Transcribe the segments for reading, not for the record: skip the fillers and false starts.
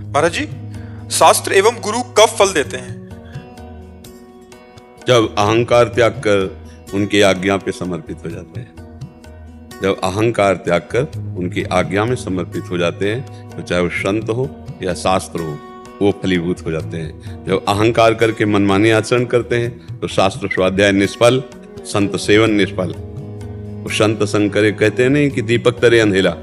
महाराज जी, शास्त्र एवं गुरु कब फल देते हैं? जब अहंकार त्याग कर उनकी आज्ञा पे समर्पित हो जाते हैं। जब अहंकार त्याग कर उनकी आज्ञा में समर्पित हो जाते हैं, तो चाहे वो संत हो या शास्त्र हो, वो फलीभूत हो जाते हैं। जब अहंकार करके मनमानी आचरण करते हैं, तो शास्त्र स्वाध्याय निष्फल, संत सेवन निष्फल। वो संत संग करे, कहते हैं नहीं कि दीपक तरे अंधेरा।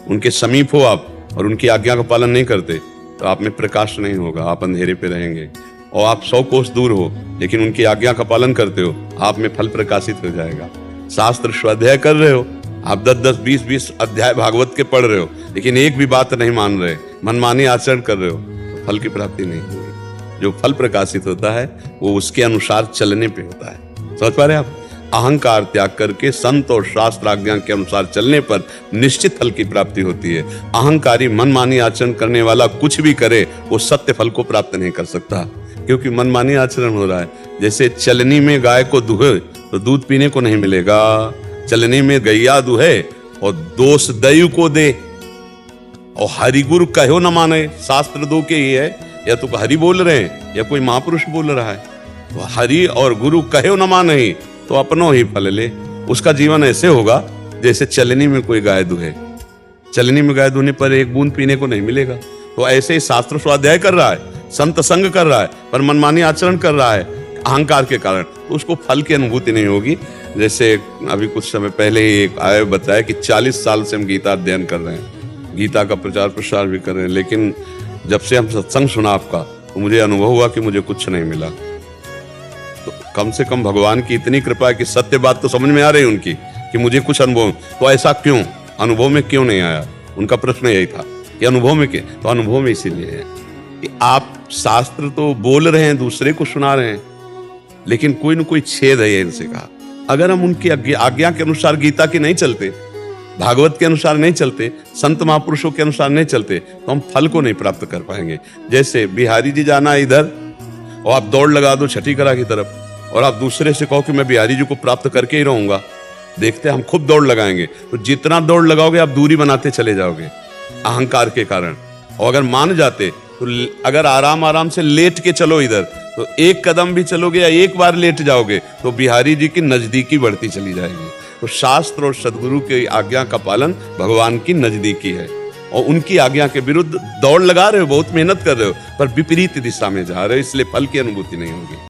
उनके समीप हो आप और उनकी आज्ञा का पालन नहीं करते, तो आप में प्रकाश नहीं होगा, आप अंधेरे पे रहेंगे। और आप 100 कोस दूर हो लेकिन उनकी आज्ञा का पालन करते हो, आप में फल प्रकाशित हो जाएगा। शास्त्र स्वाध्याय कर रहे हो, आप 10-10, 20-20 अध्याय भागवत के पढ़ रहे हो, लेकिन एक भी बात नहीं मान रहे, मनमानी आचरण कर रहे हो, तो फल की प्राप्ति नहीं होगी। जो फल प्रकाशित होता है वो उसके अनुसार चलने पे होता है। समझ पा रहे आप? अहंकार त्याग करके संत और शास्त्र आज्ञा के अनुसार चलने पर निश्चित फल की प्राप्ति होती है। अहंकारी मनमानी आचरण करने वाला कुछ भी करे, वो सत्य फल को प्राप्त नहीं कर सकता, क्योंकि मनमानी आचरण हो रहा है। जैसे चलनी में गाय को दुहे तो दूध पीने को नहीं मिलेगा, चलनी में गैया दुहे और दोष दयु को दे। और हरि गुरु कहो न माने, शास्त्र दो के ही है, या तो हरि बोल रहे हैं या कोई महापुरुष बोल रहा है। तो हरि और गुरु कहो न माने तो अपनो ही फल ले। उसका जीवन ऐसे होगा जैसे चलनी में कोई गाय दुहे। चलनी में गाय दुहने पर एक बूंद पीने को नहीं मिलेगा। तो ऐसे ही शास्त्र स्वाध्याय कर रहा है, संत संग कर रहा है, पर मनमानी आचरण कर रहा है अहंकार के कारण, तो उसको फल की अनुभूति नहीं होगी। जैसे अभी कुछ समय पहले ही एक आया बताया कि 40 साल से हम गीता अध्ययन कर रहे हैं, गीता का प्रचार प्रसार भी कर रहे हैं, लेकिन जब से हम सत्संग सुना आपका, तो मुझे अनुभव हुआ कि मुझे कुछ नहीं मिला। तो कम से कम भगवान की इतनी कृपा है कि सत्य बात तो समझ में आ रही उनकी कि मुझे कुछ अनुभव, तो ऐसा क्यों, अनुभव में क्यों नहीं आया? उनका प्रश्न यही था कि अनुभव में क्यों? तो अनुभव में इसीलिए है कि आप शास्त्र तो बोल रहे हैं, दूसरे को सुना रहे हैं, लेकिन कोई न कोई छेद है इनसे कहा। अगर हम उनकी आज्ञा के अनुसार गीता की नहीं चलते, भागवत के अनुसार नहीं चलते, संत महापुरुषों के अनुसार नहीं चलते, तो हम फल को नहीं प्राप्त कर पाएंगे। जैसे बिहारी जी जाना इधर और आप दौड़ लगा दो छठी कला की तरफ, और आप दूसरे से कहो कि मैं बिहारी जी को प्राप्त करके ही रहूंगा, देखते हम खूब दौड़ लगाएंगे, तो जितना दौड़ लगाओगे आप दूरी बनाते चले जाओगे अहंकार के कारण। और अगर मान जाते तो अगर आराम आराम से लेट के चलो इधर, तो एक कदम भी चलोगे या एक बार लेट जाओगे तो बिहारी जी की नजदीकी बढ़ती चली जाएगी। तो शास्त्र और सदगुरु की आज्ञा का पालन भगवान की नजदीकी है, और उनकी आज्ञा के विरुद्ध दौड़ लगा रहे हो, बहुत मेहनत कर रहे हो, पर विपरीत दिशा में जा रहे हो, इसलिए फल की अनुभूति नहीं होगी।